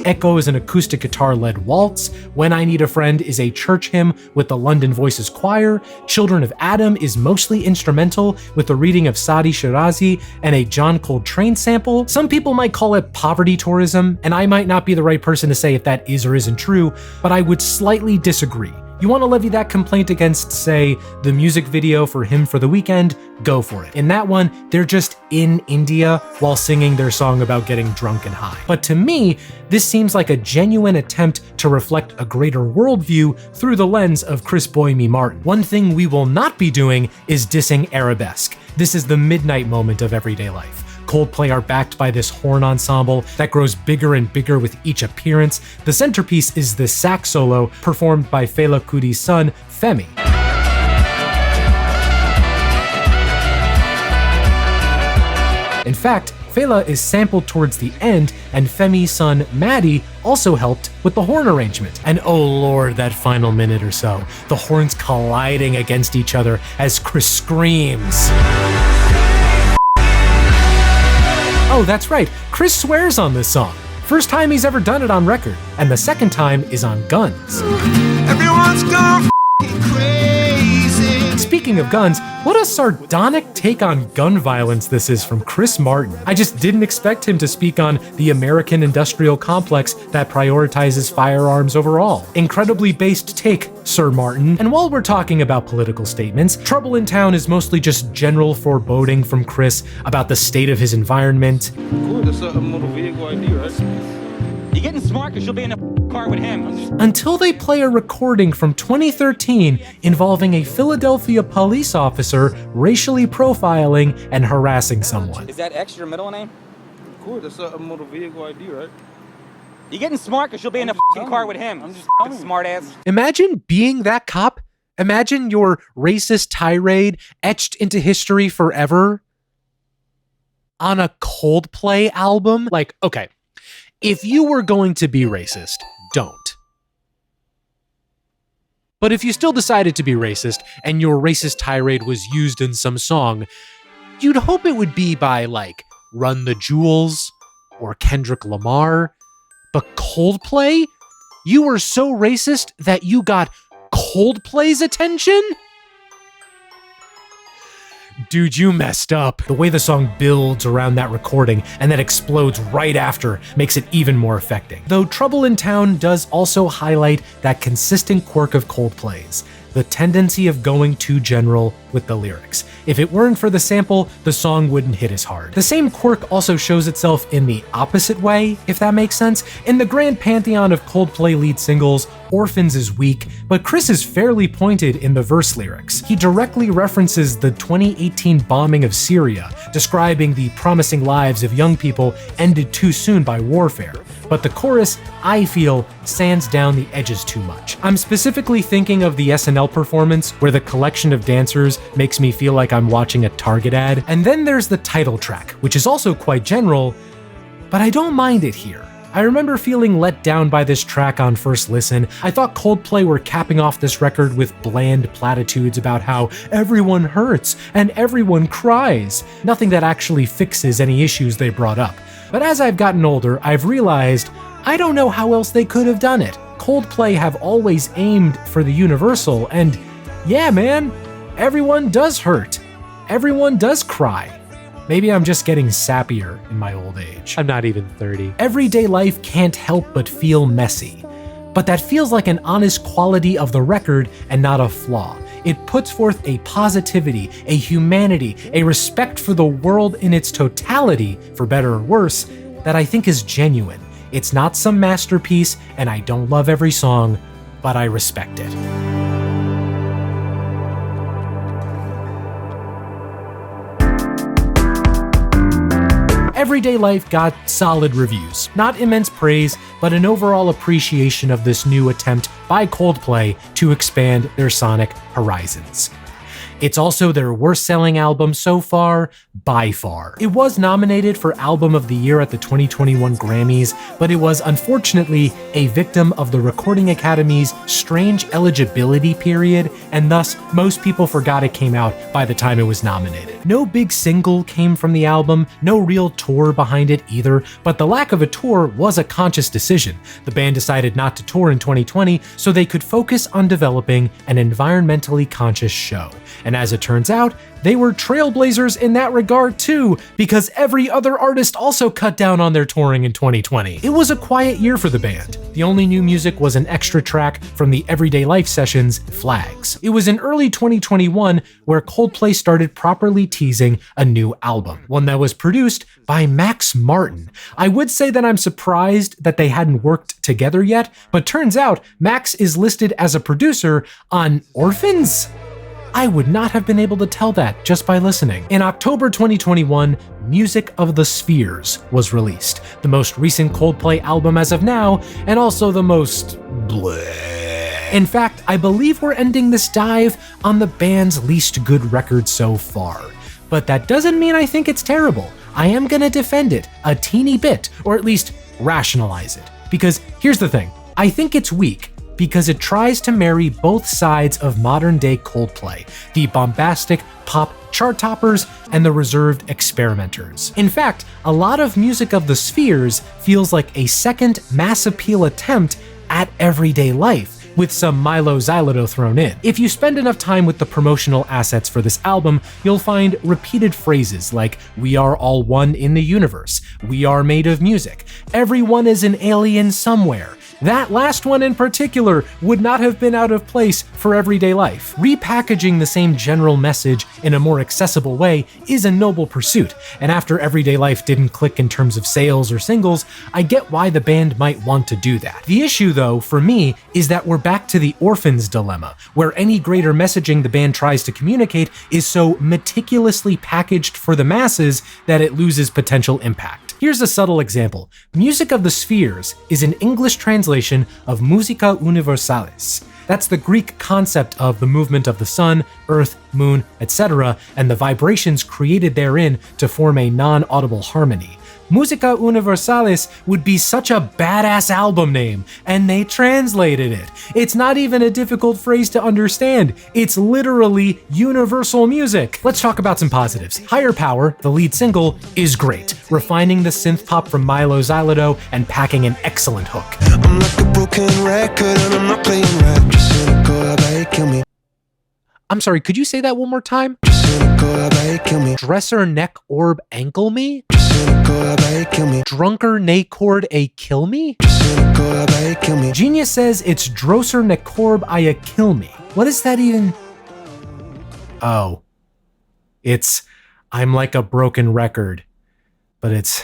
Echo is an acoustic guitar-led waltz. When I Need a Friend is a church hymn with the London Voices Choir. Children of Adam is mostly instrumental with the reading of Sadi Shirazi and a John Coltrane sample. Some people might call it poverty tourism, and I might not be the right person to say if that is or isn't true, but I would slightly disagree. You want to levy that complaint against, say, the music video for Hymn for the Weekend? Go for it. In that one, they're just in India while singing their song about getting drunk and high. But to me, this seems like a genuine attempt to reflect a greater worldview through the lens of Chris Boy Me Martin. One thing we will not be doing is dissing Arabesque. This is the midnight moment of Everyday Life. Coldplay are backed by this horn ensemble that grows bigger and bigger with each appearance. The centerpiece is the sax solo performed by Fela Kuti's son, Femi. In fact, Fela is sampled towards the end, and Femi's son, Maddie, also helped with the horn arrangement. And oh lord, that final minute or so, the horns colliding against each other as Chris screams. Oh, that's right, Chris swears on this song. First time he's ever done it on record, and the second time is on Guns. Everyone's gone crazy. Speaking of guns, what a sardonic take on gun violence this is from Chris Martin. I just didn't expect him to speak on the American industrial complex that prioritizes firearms overall. Incredibly based take, Sir Martin. And while we're talking about political statements, Trouble in Town is mostly just general foreboding from Chris about the state of his environment. Cool, that's a motor vehicle ID, right? You're getting smart because you'll be in a car with him. Until they play a recording from 2013 involving a Philadelphia police officer racially profiling and harassing someone. Is that X your middle name? Cool, that's a motor vehicle ID, right? You're getting smart because you'll be in a car with him. I'm just smart ass. Imagine being that cop. Imagine your racist tirade etched into history forever on a Coldplay album. Like, okay, if you were going to be racist, don't. But if you still decided to be racist and your racist tirade was used in some song, you'd hope it would be by, like, Run the Jewels or Kendrick Lamar. But Coldplay? You were so racist that you got Coldplay's attention? Dude, you messed up. The way the song builds around that recording and then explodes right after makes it even more affecting. Though Trouble in Town does also highlight that consistent quirk of Coldplay's, the tendency of going too general with the lyrics. If it weren't for the sample, the song wouldn't hit as hard. The same quirk also shows itself in the opposite way, if that makes sense. In the grand pantheon of Coldplay lead singles, Orphans is weak, but Chris is fairly pointed in the verse lyrics. He directly references the 2018 bombing of Syria, describing the promising lives of young people ended too soon by warfare. But the chorus, I feel, sands down the edges too much. I'm specifically thinking of the SNL performance where the collection of dancers makes me feel like I'm watching a Target ad. And then there's the title track, which is also quite general, but I don't mind it here. I remember feeling let down by this track on first listen. I thought Coldplay were capping off this record with bland platitudes about how everyone hurts and everyone cries, nothing that actually fixes any issues they brought up. But as I've gotten older, I've realized I don't know how else they could have done it. Coldplay have always aimed for the universal, and yeah, man, everyone does hurt. Everyone does cry. Maybe I'm just getting sappier in my old age. I'm not even 30. Everyday life can't help but feel messy. But that feels like an honest quality of the record and not a flaw. It puts forth a positivity, a humanity, a respect for the world in its totality, for better or worse, that I think is genuine. It's not some masterpiece, and I don't love every song, but I respect it. Everyday Life got solid reviews. Not immense praise, but an overall appreciation of this new attempt by Coldplay to expand their sonic horizons. It's also their worst-selling album so far, by far. It was nominated for Album of the Year at the 2021 Grammys, but it was unfortunately a victim of the Recording Academy's strange eligibility period, and thus most people forgot it came out by the time it was nominated. No big single came from the album, no real tour behind it either, but the lack of a tour was a conscious decision. The band decided not to tour in 2020 so they could focus on developing an environmentally conscious show. And as it turns out, they were trailblazers in that regard too, because every other artist also cut down on their touring in 2020. It was a quiet year for the band. The only new music was an extra track from the Everyday Life sessions, Flags. It was in early 2021 where Coldplay started properly teasing a new album, one that was produced by Max Martin. I would say that I'm surprised that they hadn't worked together yet, but turns out Max is listed as a producer on Orphans? I would not have been able to tell that just by listening. In October 2021, Music of the Spheres was released, the most recent Coldplay album as of now, and also the most bleh. In fact, I believe we're ending this dive on the band's least good record so far. But that doesn't mean I think it's terrible. I am gonna defend it a teeny bit, or at least rationalize it. Because here's the thing, I think it's weak, because it tries to marry both sides of modern-day Coldplay, the bombastic pop chart toppers and the reserved experimenters. In fact, a lot of Music of the Spheres feels like a second mass appeal attempt at everyday life, with some Mylo Xyloto thrown in. If you spend enough time with the promotional assets for this album, you'll find repeated phrases like, "We are all one in the universe," "We are made of music," "Everyone is an alien somewhere." That last one in particular would not have been out of place for Everyday Life. Repackaging the same general message in a more accessible way is a noble pursuit, and after Everyday Life didn't click in terms of sales or singles, I get why the band might want to do that. The issue, though, for me, is that we're back to the Orphans dilemma, where any greater messaging the band tries to communicate is so meticulously packaged for the masses that it loses potential impact. Here's a subtle example. Music of the Spheres is an English translation of Musica Universalis. That's the Greek concept of the movement of the sun, earth, moon, etc., and the vibrations created therein to form a non-audible harmony. Musica Universalis would be such a badass album name, and they translated it. It's not even a difficult phrase to understand. It's literally universal music. Let's talk about some positives. Higher Power, the lead single, is great, refining the synth pop from Mylo Xyloto and packing an excellent hook. I'm like a broken record and I'm not playing rap. Just cynical, I bet you kill me. I'm sorry, could you say that one more time? Just cynical, I bet you kill me. Dresser neck orb ankle me? Just cynical, I bet you kill me. Drunker nay cord a kill me? Just cynical, I bet you kill me. Genius says it's Drosser nekorb I a kill me. What is that even? Oh. It's I'm like a broken record. But it's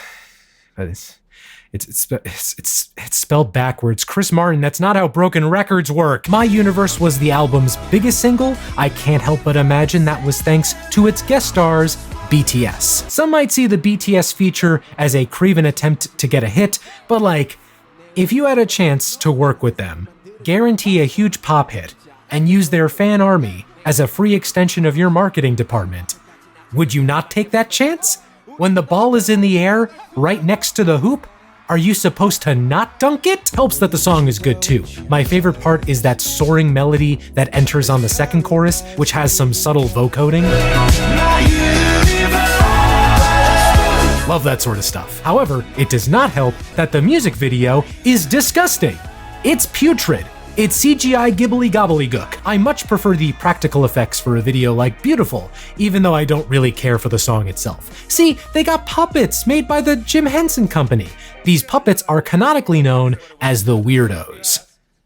spelled backwards. Chris Martin, that's not how broken records work. My Universe was the album's biggest single. I can't help but imagine that was thanks to its guest stars, BTS. Some might see the BTS feature as a craven attempt to get a hit, but like, if you had a chance to work with them, guarantee a huge pop hit, and use their fan army as a free extension of your marketing department, would you not take that chance? When the ball is in the air, right next to the hoop, are you supposed to not dunk it? Helps that the song is good too. My favorite part is that soaring melody that enters on the second chorus, which has some subtle vocoding. Love that sort of stuff. However, it does not help that the music video is disgusting. It's putrid. It's CGI gibbly gobbledygook. I much prefer the practical effects for a video like Beautiful, even though I don't really care for the song itself. See, they got puppets made by the Jim Henson Company. These puppets are canonically known as the Weirdos.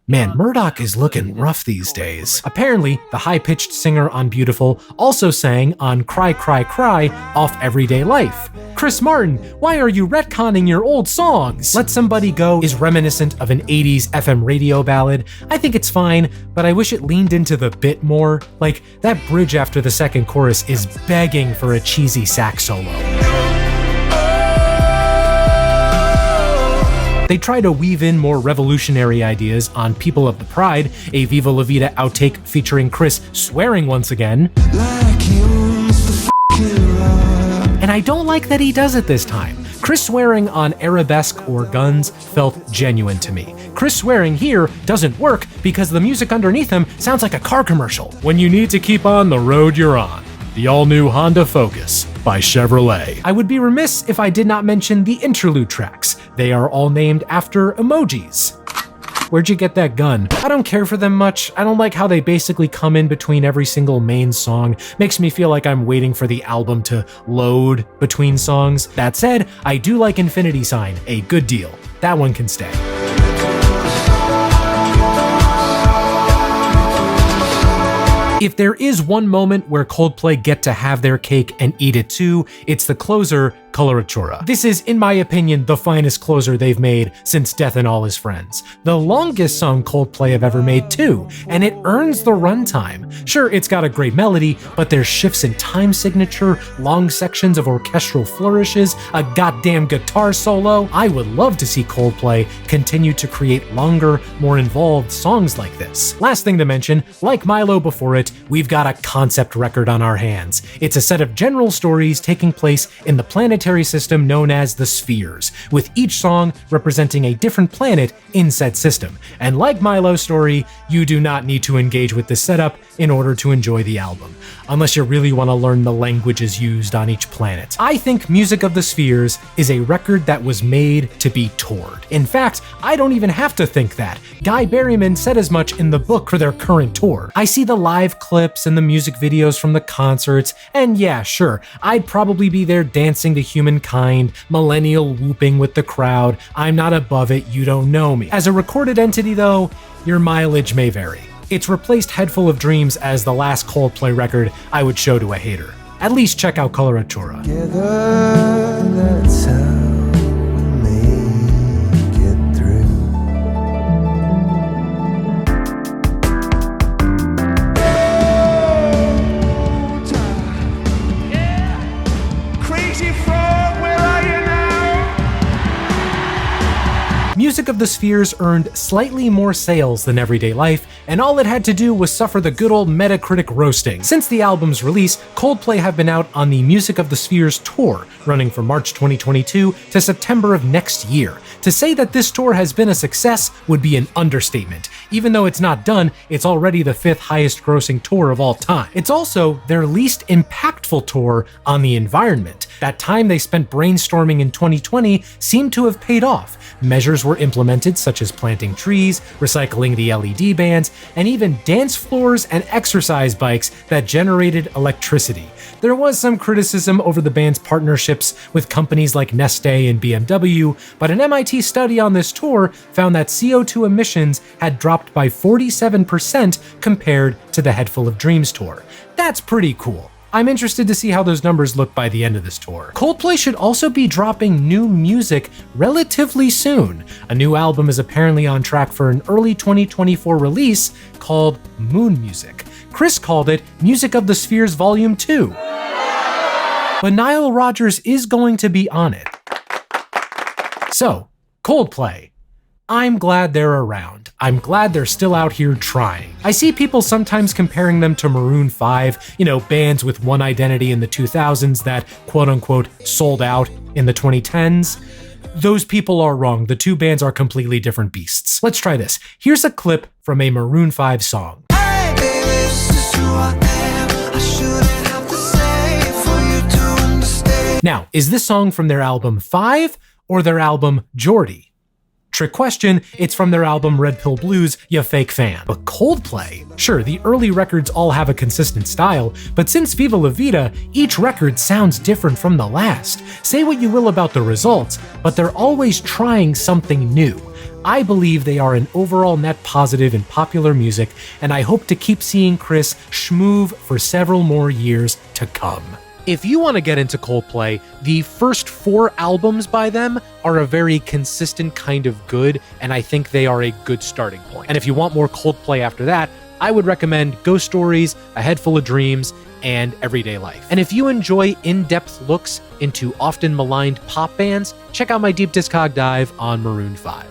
Man, Murdoch is looking rough these days. Apparently, the high-pitched singer on Beautiful also sang on Cry Cry Cry off Everyday Life. Chris Martin, why are you retconning your old songs? Let Somebody Go is reminiscent of an 80s FM radio ballad. I think it's fine, but I wish it leaned into the bit more. Like, that bridge after the second chorus is begging for a cheesy sax solo. They try to weave in more revolutionary ideas on People of the Pride, a Viva La Vida outtake featuring Chris swearing once again. And I don't like that he does it this time. Chris swearing on Arabesque or Guns felt genuine to me. Chris swearing here doesn't work because the music underneath him sounds like a car commercial. When you need to keep on the road you're on. The all-new Honda Focus by Chevrolet. I would be remiss if I did not mention the interlude tracks. They are all named after emojis. Where'd you get that gun? I don't care for them much. I don't like how they basically come in between every single main song. Makes me feel like I'm waiting for the album to load between songs. That said, I do like Infinity Sign a good deal. That one can stay. If there is one moment where Coldplay get to have their cake and eat it too, it's the closer, Coloratura. This is, in my opinion, the finest closer they've made since Death and All His Friends. The longest song Coldplay have ever made too, and it earns the runtime. Sure, it's got a great melody, but there's shifts in time signature, long sections of orchestral flourishes, a goddamn guitar solo. I would love to see Coldplay continue to create longer, more involved songs like this. Last thing to mention, like Mylo before it, we've got a concept record on our hands. It's a set of general stories taking place in the planetary system known as the Spheres, with each song representing a different planet in said system. And like Mylo's story, you do not need to engage with this setup in order to enjoy the album, unless you really want to learn the languages used on each planet. I think Music of the Spheres is a record that was made to be toured. In fact, I don't even have to think that. Guy Berryman said as much in the book for their current tour. I see the live clips and the music videos from the concerts, and yeah, sure, I'd probably be there dancing to Humankind, millennial whooping with the crowd. I'm not above it, you don't know me. As a recorded entity though, your mileage may vary. It's replaced Head Full of Dreams as the last Coldplay record I would show to a hater. At least check out Coloratura. That's how we make it through. Crazy frog, where are you now? Music of the Spheres earned slightly more sales than Everyday Life, and all it had to do was suffer the good old Metacritic roasting. Since the album's release, Coldplay have been out on the Music of the Spheres tour, running from March 2022 to September of next year. To say that this tour has been a success would be an understatement. Even though it's not done, it's already the 5th highest grossing tour of all time. It's also their least impactful tour on the environment. That time they spent brainstorming in 2020 seemed to have paid off. Measures were implemented such as planting trees, recycling the LED bands, and even dance floors and exercise bikes that generated electricity. There was some criticism over the band's partnerships with companies like Neste and BMW, but an MIT study on this tour found that CO2 emissions had dropped by 47% compared to the Head Full of Dreams tour. That's pretty cool. I'm interested to see how those numbers look by the end of this tour. Coldplay should also be dropping new music relatively soon. A new album is apparently on track for an early 2024 release called Moon Music. Chris called it Music of the Spheres Volume 2. But Nile Rodgers is going to be on it. So, Coldplay. I'm glad they're around. I'm glad they're still out here trying. I see people sometimes comparing them to Maroon 5, bands with one identity in the 2000s that quote-unquote sold out in the 2010s. Those people are wrong. The two bands are completely different beasts. Let's try this. Here's a clip from a Maroon 5 song. Hey, baby, this is who I am. I shouldn't have to say it for you to understand. Now, is this song from their album 5 or their album Geordie? Trick question, it's from their album Red Pill Blues, ya fake fan. But Coldplay? Sure, the early records all have a consistent style, but since Viva La Vida, each record sounds different from the last. Say what you will about the results, but they're always trying something new. I believe they are an overall net positive in popular music, and I hope to keep seeing Chris schmoove for several more years to come. If you want to get into Coldplay, the first 4 albums by them are a very consistent kind of good, and I think they are a good starting point. And if you want more Coldplay after that, I would recommend Ghost Stories, A Head Full of Dreams, and Everyday Life. And if you enjoy in-depth looks into often maligned pop bands, check out my deep DISCOG dive on Maroon 5.